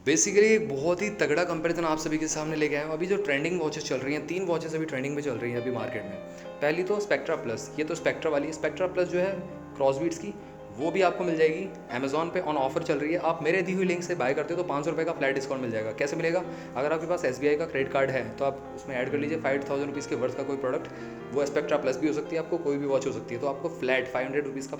Basically एक बहुत ही तगड़ा कंपैरिजन आप सभी के सामने लेके आया हूँ। अभी जो ट्रेंडिंग वॉचेस चल रही हैं, 3 वॉचेस अभी ट्रेंडिंग में चल रही हैं अभी मार्केट में। पहली तो स्पेक्ट्रा प्लस, ये तो स्पेक्ट्रा वाली है। स्पेक्ट्रा प्लस जो है क्रॉसबीट्स की, वो भी आपको मिल जाएगी अमेजॉन पे ऑन ऑफर चल रही है। आप मेरे दी हुई लिंक से बाय करते हो तो 500 रुपये का फ्लैट डिस्काउंट मिल जाएगा। कैसे मिलेगा? अगर आपके पास SBI का क्रेडिट कार्ड है तो आप उसमें ऐड कर लीजिए 5000 रुपीज़ के वर्थ का कोई प्रोडक्ट। वो स्पेक्ट्रा प्लस भी हो सकती है, आपको कोई भी वॉच हो सकती है। तो आपको फ्लैट 500 रुपीज़ का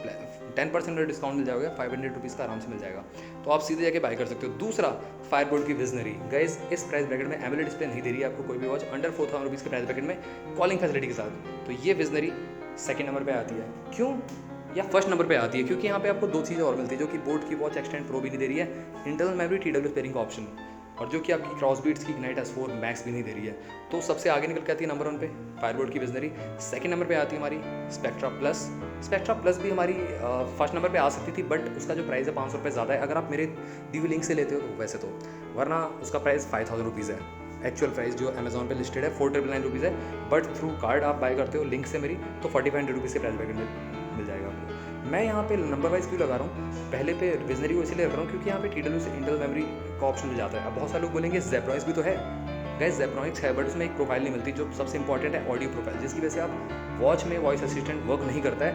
10% डिस्काउंट मिल जाएगा, 500 रुपीज़ का आराम से मिल जाएगा। तो आप सीधे जाके बाय कर सकते हो। दूसरा, फायरबोल्ट की विजनरी। गाइस, इस प्राइस ब्रैकेट में एमोलेड डिस्प्ले नहीं दे रही है आपको कोई भी वॉच अंडर 4000 रुपीज़ के प्राइस ब्रैकेट में कॉलिंग फैसिलिटी के साथ। तो ये विजनरी सेकंड नंबर पे आती है। क्यों? या फर्स्ट नंबर पे आती है क्योंकि यहाँ पे आपको 2 चीज़ें और मिलती है, जो कि बोट की वॉच एक्सटेंड प्रो भी नहीं दे रही है, इंटरनल मेमोरी TW पेयरिंग का ऑप्शन, और जो कि आपकी क्रॉसबीट्स की इग्नाइट S4 मैक्स भी नहीं दे रही है। तो सबसे आगे निकल के आती है नंबर 1 पे फायरबोल्ट की विजनरी। सेकंड नंबर पे आती है हमारी स्पेक्ट्रा प्लस। स्पेक्ट्रा प्लस भी हमारी फर्स्ट नंबर पे आ सकती थी, बट उसका जो प्राइस है 500 रुपये ज़्यादा है अगर आप मेरे दी हुई लिंक से लेते हो तो, वैसे तो, वरना उसका प्राइस 5000 रुपीज़ है। एक्चुअल प्राइस जो अमेजॉन पे लिस्टेड है 4999 रुपीज़ है, बट थ्रू कार्ड आप बाय करते हो लिंक से मेरी तो 4500 रुपीज़ के प्राइस ब्रैकेट में मिल जाएगा आपको। मैं यहाँ पे नंबर वाइज क्यों लगा रहा हूँ? पहले पे विजनरी को इसलिए लगा रहा हूँ क्योंकि यहाँ पे TW से इंटरनल मेमोरी का ऑप्शन मिल जाता है। अब बहुत सारे लोग बोलेंगे जेब्रॉनिक्स भी तो है। गाइस, जेब्रॉनिक्स है बट उसमें एक प्रोफाइल नहीं मिलती, जो सबसे इंपॉर्टेंट है ऑडियो प्रोफाइल, जिसकी वजह से आप वॉच में वॉइस असिस्टेंट वर्क नहीं करता है,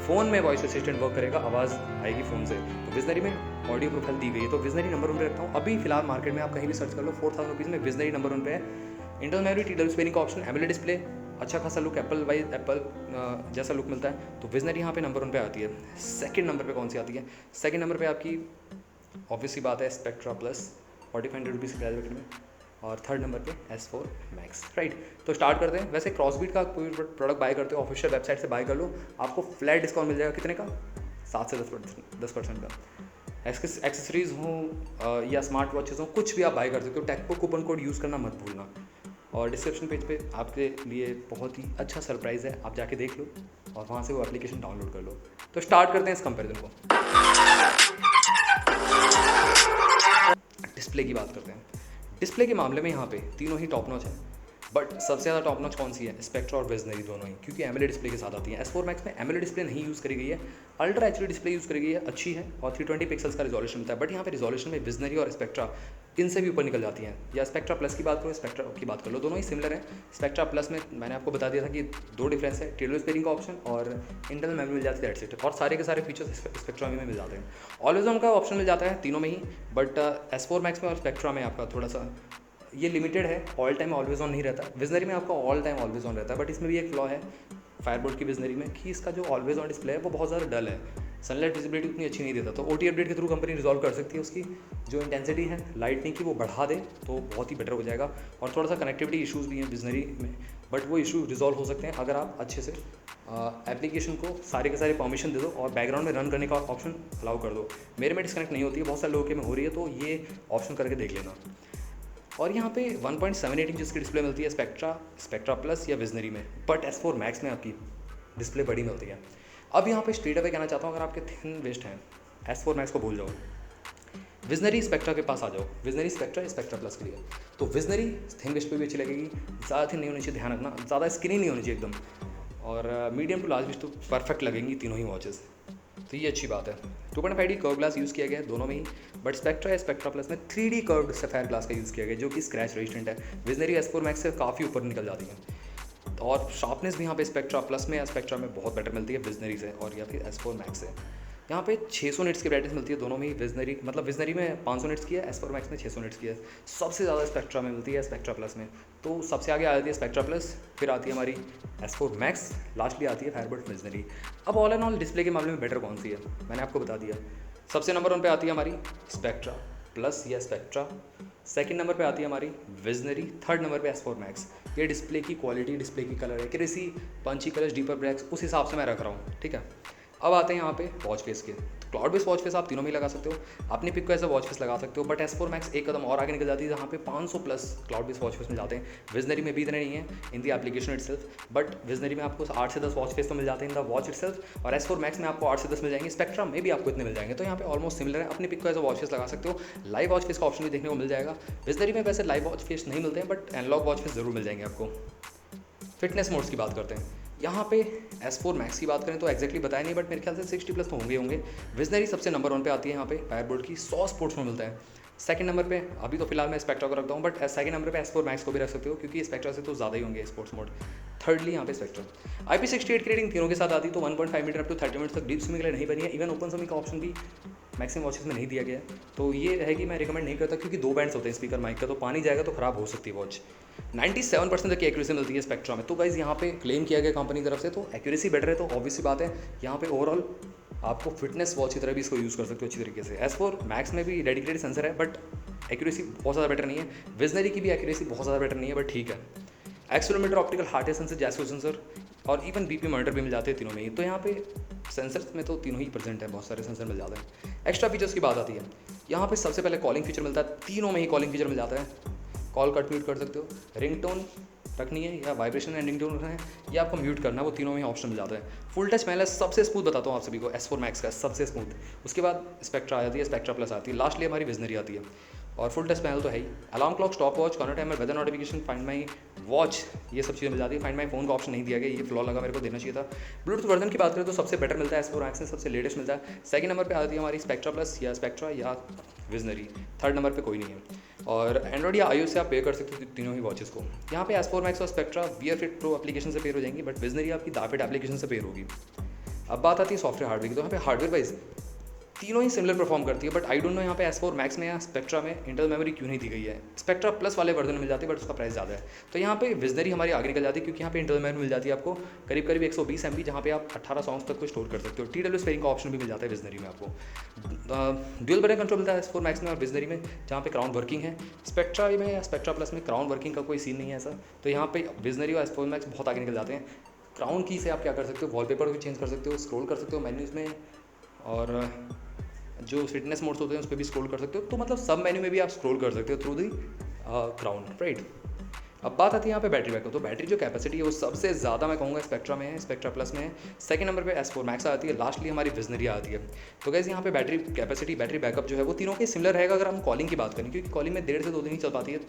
फ़ोन में वॉइस असिस्टेंट वर्क करेगा, आवाज़ आएगी फ़ोन से। तो विजनरी में ऑडियो प्रोफाइल दी गई है, तो विजनरी नंबर 1 पे रखता हूँ। अभी फिलहाल मार्केट में आप कहीं भी सर्च कर लो 4000 रुपीज़ में विजनरी नंबर 1 पे है। इंटरनल मेमोरी TW पेयरिंग का ऑप्शन, एमोलेड डिस्प्ले, अच्छा खासा लुक, एप्पल जैसा लुक मिलता है। तो विजनरी यहाँ पे नंबर 1 पे आती है। सेकंड नंबर पे कौन सी आती है? सेकंड नंबर पे आपकी ऑब्वियस सी बात है स्पेक्ट्रा प्लस 4500 रुपीज़ के प्राइस ब्रैकेट में, और थर्ड नंबर पे S4 मैक्स। राइट, तो स्टार्ट करते हैं। वैसे क्रॉसबीट का कोई प्रोडक्ट बाय करते हो ऑफिशियल वेबसाइट से बाय कर लो, आपको फ्लैट डिस्काउंट मिल जाएगा। कितने का? 7 से 10% का। एक्सेसरीज़ हो या स्मार्ट वॉचेज़ हो, कुछ भी आप बाय कर सकते हो। टेक्पो कूपन कोड यूज़ करना मत भूलना। और डिस्क्रिप्शन पेज पे आपके लिए बहुत ही अच्छा सरप्राइज़ है, आप जाके देख लो और वहाँ से वो एप्लीकेशन डाउनलोड कर लो। तो स्टार्ट करते हैं इस कंपैरिजन को। डिस्प्ले की बात करते हैं। डिस्प्ले के मामले में यहाँ पे तीनों ही टॉप नॉच है, बट सबसे ज़्यादा टॉप नॉच कौन सी है? स्पेक्ट्रा और विजनरी दोनों ही, क्योंकि एमोलेड डिस्प्ले के साथ आती है। S4 मैक्स में एमोलेड डिस्प्ले नहीं यूज़ करी गई है, अल्ट्रा HD डिस्प्ले यूज़ करी गई है, अच्छी है और 320 पिक्सल्स का रिजोल्यूशन मिलता है। बट यहाँ पे रिजोल्यूशन में विजनरी और स्पेक्ट्रा इनसे भी ऊपर निकल जाती हैं। या स्पेक्ट्रा प्लस की बात करो, स्पेक्ट्रा की बात कर लो, दोनों ही सिमिलर हैं। स्पेक्ट्रा प्लस में मैंने आपको बता दिया था कि 2 डिफरेंस है, TW पेयरिंग का ऑप्शन और इंटरनल मेमोरी मिल जाती है, दैट्स इट। और सारे के सारे फीचर्स स्पेक्ट्रा में मिल जाते हैं। ऑलवेज ऑन का ऑप्शन मिल जाता है तीनों में ही, बट S4 मैक्स में और स्पेक्ट्रा में आपका थोड़ा सा ये लिमिटेड है, ऑल टाइम ऑलवेज ऑन नहीं रहता। विजनरी में आपका ऑल टाइम ऑलवेज ऑन रहता है, बट इसमें भी एक फ्लॉ है फायरबोल्ट की विजनरी में कि इसका जो ऑलवेज ऑन डिस्प्ले है वो बहुत ज़्यादा डल है, सनलाइट विजिबिलिटी उतनी अच्छी नहीं देता। तो OT अपडेट के थ्रू कंपनी रिजॉल्व कर सकती है, उसकी जो इंटेंसिटी है लाइटनिंग की वो बढ़ा दे तो बहुत ही बेटर हो जाएगा। और थोड़ा सा कनेक्टिविटी इशूज़ भी हैं विजनरी में, बट वो इशू रिजॉल्व हो सकते हैं अगर आप अच्छे से एप्लीकेशन को सारे के सारे परमिशन दे दो और बैकग्राउंड में रन करने का ऑप्शन अलाउ कर दो। मेरे में डिस्कनेक्ट नहीं होती है, बहुत सारे लोगों के में हो रही है, तो ये ऑप्शन करके देख लेना। और यहाँ पे 1.78 इंच की डिस्प्ले मिलती है स्पेक्ट्रा प्लस या विजनरी में, बट S4 मैक्स में आपकी डिस्प्ले बड़ी मिलती है। अब यहाँ पे स्ट्रेट अवे कहना चाहता हूँ, अगर आपके थिन वेस्ट हैं S4 मैक्स को भूल जाओ, विजनरी स्पेक्ट्रा के पास आ जाओ। विजनरी स्पेक्ट्रा प्लस के लिए तो विजनरी थिन वेस्ट पे भी अच्छी लगेगी, ज़्यादा थिन नहीं होनी चाहिए, ध्यान रखना, ज़्यादा स्किनी नहीं होनी चाहिए एकदम, और मीडियम टू लार्ज वेस्ट तो परफेक्ट लगेंगी तीनों ही वॉचेस। तो ये अच्छी बात है। 2.5D कर्व ग्लास यूज़ किया गया है दोनों में ही, बट स्पेक्ट्रा प्लस में 3D कर्व्ड सफेयर ग्लास का यूज़ किया गया है, जो कि स्क्रैच रेजिस्टेंट है। विजनरी S4 मैक्स से काफ़ी ऊपर निकल जाती है, और शार्पनेस भी यहाँ पे स्पेक्ट्रा प्लस में या स्पेक्ट्रा में बहुत बेटर मिलती है विजनरी से, और या फिर S4 मैक्स से। यहाँ पे 600 निट्स की ब्राइटनेस मिलती है दोनों में ही। विजनरी में 500 निट्स की है, S4 मैक्स में 600 निट्स की है। सबसे ज़्यादा स्पेक्ट्रा में मिलती है स्पेक्ट्रा प्लस में, तो सबसे आगे आ जाती है स्पेक्ट्रा प्लस, फिर आती है हमारी S4 मैक्स, लास्टली आती है फायरबोल्ट विजनरी। अब ऑल एंड ऑल डिस्प्ले के मामले में बेटर कौन सी है, मैंने आपको बता दिया। सबसे नंबर 1 पे आती है हमारी स्पेक्ट्रा प्लस या स्पेक्ट्रा, सेकंड नंबर पे आती है हमारी विजनरी, थर्ड नंबर पे S4 मैक्स। ये डिस्प्ले की क्वालिटी, डिस्प्ले की colour accuracy, punchy colours, deeper blacks, उस हिसाब से मैं रख रहा हूँ, ठीक है। अब आते हैं यहाँ पे वॉच फेस के। तो क्लाउड बेस्ड वॉच फेस आप तीनों में लगा सकते हो, अपनी पिक को ऐसा वॉच फेस लगा सकते हो, बट S4 मैक्स एक कदम और आगे निकल जाती है, जहाँ पे 500 plus cloud based watch face मिल जाते हैं। विजनरी में भी इतने नहीं है in the application itself, but visionary में आपको 8 से 10 वॉच फेस तो मिल जाते हैं इन द वॉच इटसेल्फ, और S4 मैक्स में आपको 8 से 10 मिल जाएंगे, स्पेक्ट्रा में भी आपको इतने मिल जाएंगे। तो यहाँ पे ऑलमोस्ट सिमिलर है, अपनी पिक को ऐसा वॉच फेस लगा सकते हो। लाइव वॉच फेस का ऑप्शन भी देखने को मिल जाएगा। विजनरी में वैसे लाइव वॉच फेस नहीं मिलते हैं, बट एनालॉग वॉच फेस जरूर मिल जाएंगे आपको। फिटनेस मोड्स की बात करते हैं। यहाँ पे S4 मैक्स की बात करें तो एक्जैक्टली बताया नहीं, बट मेरे ख्याल से 60 प्लस तो होंगे। विजनरी सबसे नंबर 1 पे आती है यहाँ पे फायरबोल्ट की, 100 स्पोर्ट्स में मिलता है। सेकंड नंबर पे अभी तो फिलहाल मैं स्पेक्ट्रा को रखता हूँ, बट सेकंड नंबर पे S4 Max को भी रख सकते हो क्योंकि स्पेक्ट्रा से तो ज़्यादा ही होंगे स्पोर्ट्स मोड। थर्डली यहाँ पे स्पेक्ट्रा IP68 की रेटिंग तीनों के साथ आती तो 1.5 मीटर अप टू 30 मिनट तक डीप स्विमिंग के लिए नहीं बनी है। इवन ओपन स्विमिंग का ऑप्शन भी मैक्सिमम वॉचेस में नहीं दिया गया है, तो ये है कि मैं रिकमेंड नहीं करता क्योंकि 2 बैंड्स होते हैं स्पीकर माइक का, तो पानी जाएगा तो ख़राब हो सकती है वॉच। 97% तक की एक्यूरेसी मिलती है स्पेक्ट्रा में, तो गाइज यहाँ पे क्लेम किया गया कंपनी की तरफ से, तो एक्यूरेसी बेटर है, तो ऑब्वियस सी बात है यहाँ पे ओवरऑल आपको फिटनेस वॉच की तरह भी इसको यूज़ कर सकते हो अच्छी तरीके से। S4 Max में भी डेडिकेटेड सेंसर है, बट एक्यूरेसी बहुत ज़्यादा बेटर नहीं है। विजनरी की भी एक्यूरेसी बहुत ज़्यादा बेटर नहीं है, बट ठीक है। Accelerometer, optical heart rate sensor, जैसो सेंसर और इवन BP मॉनिटर भी मिल जाते हैं तीनों में ही। तो यहाँ पे सेंसर्स में तो तीनों ही प्रेजेंट है, बहुत सारे सेंसर मिल जाते हैं। एक्स्ट्रा फीचर्स की बात आती है, यहाँ पे सबसे पहले कॉलिंग फीचर मिलता है, तीनों में ही कॉलिंग फीचर मिल जाता है। कॉल कट म्यूट कर सकते हो, रिंगटोन रखनी है या वाइब्रेशन एंड रिंगटोन रखना है या आपको म्यूट करना है, वो तीनों में ऑप्शन मिल जाता है। फुल टच पैनल सबसे स्मूथ बताता हूँ आप सभी को, S4 Max का सबसे स्मूथ। उसके बाद स्पेक्ट्रा आ जाती है, स्पेक्ट्रा प्लस आती है, लास्टली हमारी विजनरी आती है। और फुल टच पैनल तो है ही। Alarm clock, stop watch, corner timer, weather notification, find my watch, ये सब चीज़ें मिल जाती है। फाइंड माई फोन का ऑप्शन नहीं दिया गया, ये फ्लॉ लगा, मेरे को देना चाहिए था। ब्लूटूथ वर्जन की बात करें तो सबसे बेटर मिलता है S4 Max में, सबसे लेटेस्ट मिलता है। सेकंड नंबर पे आती है हमारी स्पेक्ट्रा प्लस या स्पेक्ट्रा या विजनरी, थर्ड नंबर पे कोई नहीं है। और एंड्रॉइड या iOS से आप पे कर सकते हो तीनों ही वॉचेस को। यहाँ पे S4 Max और spectra wear fit pro application से पेयर हो जाएंगी, बट विजनरी आपकी दाफिट एप्लीकेशन से पेयर होगी। अब बात आती है सॉफ्टवेयर हार्डवेयर की, तो यहाँ पे हार्डवेयर वाइज तीनों ही सिमिलर परफॉर्म करती है, बट आई डोंट नो यहाँ पे S4 Max में या स्पेक्ट्रा में इंटरनल मेमोरी क्यों नहीं दी गई है। स्पेक्ट्रा प्लस वाले वर्जन में मिल जाती है, बट उसका प्राइस ज़्यादा है। तो यहाँ पे विजनरी हमारी आगे निकल जाती है क्योंकि यहाँ पे इंटरनल मेमोरी मिल जाती है आपको करीब करीब 120 MB, जहाँ पे आप 18 सॉन्ग्स तक को स्टोर कर सकते हो। TW स्पेयरिंग का ऑप्शन भी मिल जाता है विजनरी में आपको। ड्यूल बटन कंट्रोल मिलता है S4 Max में और विजनरी में, जहाँ पे क्राउन वर्किंग है। स्पेक्ट्रा में या स्पेक्ट्रा प्लस में क्राउन वर्किंग का कोई सीन नहीं है ऐसा, तो यहाँ पे विजनरी और S4 Max बहुत आगे निकल जाते हैं। क्राउन की से आप क्या कर सकते हो, वॉलपेपर भी चेंज कर सकते हो, स्क्रॉल कर सकते हो मेन्यूज़ में, और जो फिटनेस मोड्स होते हैं उस पर भी स्क्रॉल कर सकते हो। तो मतलब सब मेन्यू में भी आप स्क्रॉल कर सकते हो थ्रू दी क्राउन, राइट। अब बात आती है यहाँ पे बैटरी बैकअप, तो बैटरी जो कैपेसिटी है वो सबसे ज़्यादा मैं कहूँगा स्पेक्ट्रा में है, स्पेक्ट्रा प्लस में है। सेकंड नंबर पे S4 Max आती है, लास्टली हमारी विजनरी आती है। तो गाइस यहाँ पे बैटरी कैपेसिटी, बैटरी बैकअप जो है वो तीनों के सिमिलर रहेगा अगर हम कॉलिंग की बात करें, क्योंकि कॉलिंग में 1.5 से 2 दिन ही चल पाती है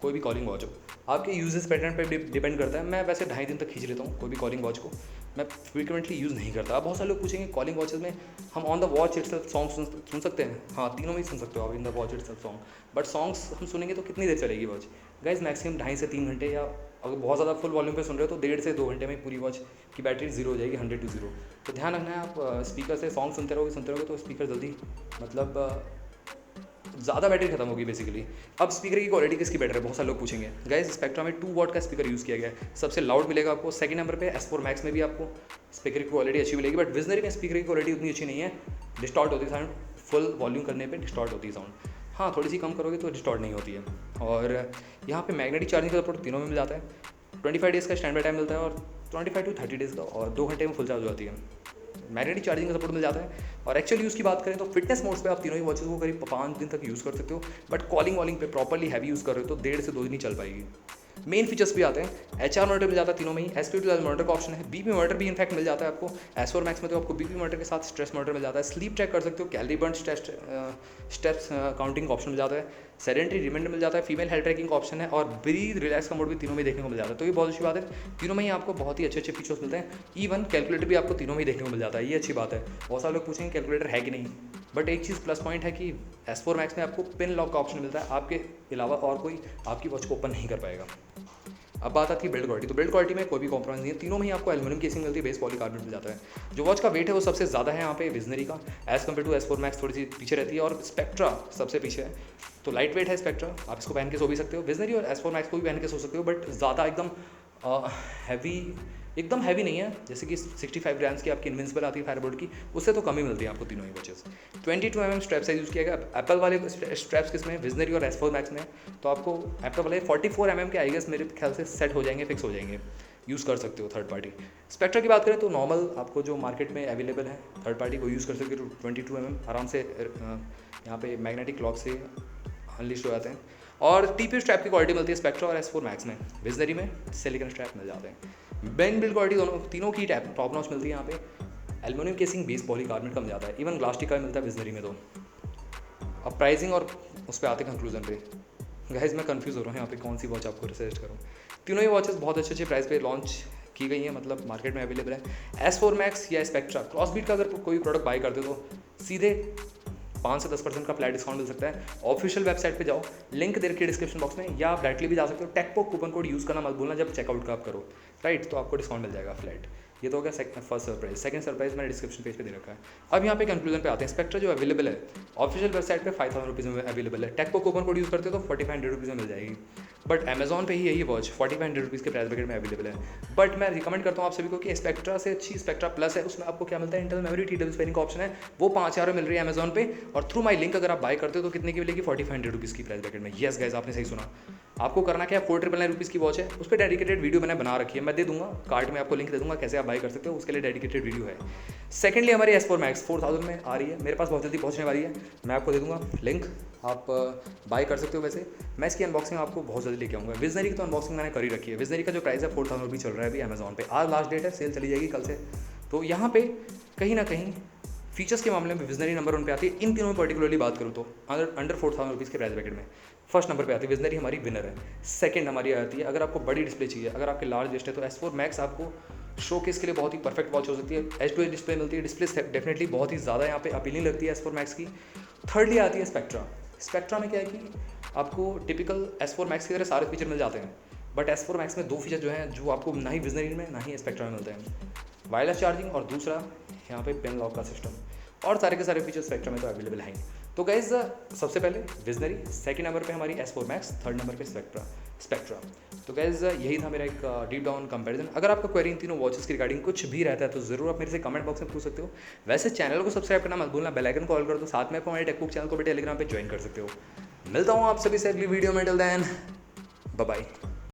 कोई भी कॉलिंग वॉच हो। आपके यूजेस पैटर्न पर डिपेंड करता है। मैं वैसे 2.5 दिन तक खींच लेता हूँ कोई भी कॉलिंग वॉच को, मैं फ्रीक्वेंटली यूज़ नहीं करता। अब बहुत सारे लोग पूछेंगे कॉलिंग वॉचेस में हम on the watch itself song सुन सकते हैं? हाँ, तीनों में ही सुन सकते हो आप in the watch itself song, but songs हम सुनेंगे तो कितनी देर चलेगी वॉच? गाइज मैक्सिमम 2.5 से 3 घंटे, या अगर बहुत ज़्यादा फुल वॉल्यूम पे सुन रहे हो तो 1.5 से 2 घंटे में पूरी वॉच की बैटरी जीरो हो जाएगी, 100 to 0। तो ध्यान रखना है, आप स्पीकर से सॉन्ग सुनते रहोगे तो स्पीकर जल्दी मतलब ज़्यादा बैटरी खत्म होगी बेसिकली। अब स्पीकर की क्वालिटी किसकी बेटर है, बहुत सारे लोग पूछेंगे। गाइस स्पेक्ट्रा में 2 वॉट का स्पीकर यूज़ किया गया है, सबसे लाउड मिलेगा आपको। सेकंड नंबर पे S4 Max में भी आपको स्पीकर की क्वालिटी अच्छी मिलेगी, बट विजनरी में स्पीकर की क्वालिटी उतनी अच्छी नहीं है, डिस्टॉर्ट होती है साउंड, फुल वॉल्यूम करने पर डिस्टॉर्ट होती है साउंड। हाँ, थोड़ी सी कम करोगे तो डिस्टॉर्ट नहीं होती है। और यहाँ पे मैग्नेटिक चार्जिंग का सपोर्ट तीनों में मिल जाता है। 25 डेज़ का स्टैंडर्ड टाइम मिलता है और 25 to 30 डेज़ का, और 2 घंटे में फुल चार्ज हो जाती है। मैग्नेटिक चार्जिंग का सपोर्ट मिल जाता है। और एक्चुअल यूज़ की बात करें तो फिटनेस मोड्स पे आप तीनों ही वॉचेस को करीब 5 दिन तक यूज़ कर सकते हो, बट कॉलिंग वॉलिंग पे प्रॉपर्ली हैवी यूज़ कर रहे हो तो 1.5 से 2 दिन ही चल पाएगी। मेन फीचर्स भी आते हैं, HR मॉनिटर मिल जाता है तीनों में ही, SPO2 मॉनिटर का ऑप्शन है, BP मॉनिटर भी इनफैक्ट मिल जाता है आपको। S4 Max में तो आपको BP मॉनिटर के साथ स्ट्रेस मॉनिटर मिल जाता है, स्लीप ट्रैक कर सकते हो, कैलोरी बर्न स्टेप्स काउंटिंग का ऑप्शन मिल जाता है, सेडेंटरी रिमाइंडर मिल जाता है, फीमेल हेल्थ ट्रैकिंग का ऑप्शन है, और ब्रीथ रिलैक्स का मोड भी तीनों में देखने को मिल जाता है। तो ये बहुत अच्छी बात है, तीनों में ही आपको बहुत ही अच्छे अच्छे फीचर्स मिलते हैं। इवन कैलकुलेटर भी आपको तीनों में ही देखने को मिल जाता है, ये अच्छी बात है। बहुत सारे लोग पूछेंगे कैलकुलेटर है कि नहीं, बट एक चीज़ प्लस पॉइंट है कि S4 Max में आपको पिन लॉक का ऑप्शन मिलता है, आपके अलावा और कोई आपकी वॉच को ओपन नहीं कर पाएगा। अब बात आती है बिल्ड क्वालिटी, तो बिल्ड क्वालिटी में कोई भी कॉम्प्रोमाइज़ नहीं है, तीनों में ही आपको एल्यूमिनियम केसिंग मिलती है, बेस पॉलीकार्बोनेट मिल जाता है। जो वॉच का वेट है वो सबसे ज़्यादा है यहाँ पे विजनरी का, as compare to S4 Max थोड़ी सी पीछे रहती है, और स्पेक्ट्रा सबसे पीछे है। तो लाइट वेट है स्पेक्ट्रा, आप इसको पहन के सो भी सकते हो। विजनरी और S4 Max को भी पहन के सो सकते हो, बट ज़्यादा एकदम हैवी नहीं है, जैसे कि 65 ग्राम्स की आपकी इनविंसिबल आती है फायरबोल्ट की, उससे तो कम ही मिलती है आपको तीनों ही watches. 22 mm strap size use किया गया। एप्पल वाले स्ट्रैप्स किसमें, विजनरी और S4 Max में, तो आपको एप्पल वाले 44 mm के आई गेस मेरे ख्याल से सेट हो जाएंगे, फिक्स हो जाएंगे, यूज़ कर सकते हो थर्ड पार्टी। स्पेक्ट्रा की बात करें तो नॉर्मल आपको जो मार्केट में अवेलेबल है थर्ड पार्टी को यूज़ कर सकते हो। 22 mm आराम से यहाँ पे मैग्नेटिक क्लॉक से अनलिस्ट हो जाते हैं। और TPU स्ट्रैप की क्वालिटी मिलती है स्पेक्ट्रा और S4 Max में, विजनरी में सिलिकॉन स्ट्रैप मिल जाते हैं। बेन बिल्ड क्वालिटी दोनों तीनों की टॉप नॉच मिलती है यहाँ पे। एल्यूमिनियम केसिंग बेस पॉलीकार्बोनेट का मिल जाता है, इवन ग्लास्टिक का मिलता है विजनरी में। तो अब प्राइसिंग और उस पर आते कंक्लूजन पे, गाइस मैं कंफ्यूज हो रहा हूँ यहाँ पे कौन सी वॉच आपको सजेस्ट करूँ। तीनों ही वॉचेस बहुत अच्छे अच्छे प्राइस पे लॉन्च की गई हैं, मतलब मार्केट में अवेलेबल है। S4 Max या स्पेक्ट्रा क्रॉसबीट का अगर कोई प्रोडक्ट बाय करते हो तो सीधे 5 से 10% का फ्लैट डिस्काउंट मिल सकता है। ऑफिशियल वेबसाइट पे जाओ, लिंक दे रखी है डिस्क्रिप्शन बॉक्स में, या आप डायरेक्टली भी जा सकते हो। टेकपॉक कूपन कोड यूज़ करना मत भूलना जब चेकआउट का आप करो, राइट, तो आपको डिस्काउंट मिल जाएगा फ्लैट। ये तो हो गया फर्स्ट सरप्राइज। सेकंड सरप्राइज मैंने डिस्क्रिप्शन पेज पे दे रखा है। अब यहाँ पे कंक्लूजन पे आते हैं। स्पेक्ट्रा जो अवेलेबल है ऑफिशियल वेबसाइट पे 5000 रुपीज़ में अवेलेबल है। टेकपॉक कूपन कोड यूज़ करते हो तो 4500 रुपीज़ में मिल जाएगी। बट अमेजॉन पे ही यही वॉच 4500 रुपीज़ के प्राइस ब्रैकेट में अवेलेबल है। बट मैं रिकमेंड करता हूँ आप सभी को कि स्पेक्ट्रा से अच्छी स्पेक्ट्रा प्लस है, उसमें आपको क्या मिलता है, internal memory, T double sparing का ऑप्शन है, वो 5000 में मिल रही है अमेजॉन पे। और थ्रू माई लिंक अगर आप बाय करते हो तो कितने की मिलेगी, 4500 रुपीज़ की प्राइस ब्रैकेट में। येस गाइस, आपने सही सुना। आपको करना क्या है, 4999 रुपीज़ की वॉच है, उस पर डेडिकेटेड वीडियो मैंने बना रखी है, मैं दे दूंगा कार्ड में, आपको लिंक दे दूंगा कैसे आप बाय कर सकते हो, उसके लिए डेडिकेटेड वीडियो है। सेकेंडली हमारी S4 Max 4000 में आ रही है, मेरे पास बहुत जल्दी पहुंचने वाली है, मैं आपको दे दूंगा लिंक, आप बाय कर सकते हो। वैसे मैं इसकी अनबॉक्सिंग आपको बहुत जल्दी लेके आऊँगा। विजनरी की तो अनबॉक्सिंग मैंने करी रखी है। विजनरी का जो प्राइस है 4000 रुपीज़ चल रहा है अभी अमेजॉन पे। आज लास्ट डेट है, सेल चली जाएगी कल से। तो यहाँ पे कहीं ना कहीं फीचर्स के मामले में विजनरी नंबर 1 पे आती है। इन तीनों में पर्टिकुलरली बात करूँ तो अंडर 4000 रुपीज़ के प्राइस ब्रैकेट में फर्स्ट नंबर पे आती है विजनरी, हमारी विनर है। सेकंड हमारी आती है, अगर आपको बड़ी डिस्प्ले चाहिए, अगर आपके लार्ज लिस्ट है तो S4 Max आपको शोकेस के लिए बहुत ही परफेक्ट वॉच हो सकती है। H2 डिस्प्ले मिलती है, डिस्प्ले डेफिनेटली बहुत ही ज़्यादा यहाँ पे अपीलिंग लगती है S4 Max की। थर्डली आती है स्पेक्ट्रा। स्पेक्ट्रा में क्या है कि आपको टिपिकल S4 Max की तरह सारे फीचर मिल जाते हैं, बट S4 Max में 2 फीचर जो हैं जो आपको ना ही विजनरी में ना ही स्पेक्ट्रा में मिलते हैं, वायरलेस चार्जिंग और दूसरा यहाँ पे पेन लॉक का सिस्टम, और सारे के सारे फीचर स्पेक्ट्रा में तो अवेलेबल हैं। तो गाइज सबसे पहले विजनरी, सेकंड नंबर पे हमारी S4 Max, थर्ड नंबर पे स्पेक्ट्रा। तो गाइज यही था मेरा एक डीप डाउन कंपैरिजन। अगर आपका क्वेरी इन तीनों वॉचेस की रिगार्डिंग कुछ भी रहता है तो ज़रूर आप मेरे से कमेंट बॉक्स में पूछ सकते हो। वैसे चैनल को सब्सक्राइब करना मत भूलना, बेल आइकन कॉल कर दो, साथ में आप हमारे टेकबुक चैनल को भी टेलीग्राम पे ज्वाइन कर सकते हो। मिलता हूँ आप सभी से अगली वीडियो में, टिल देन बाय बाय।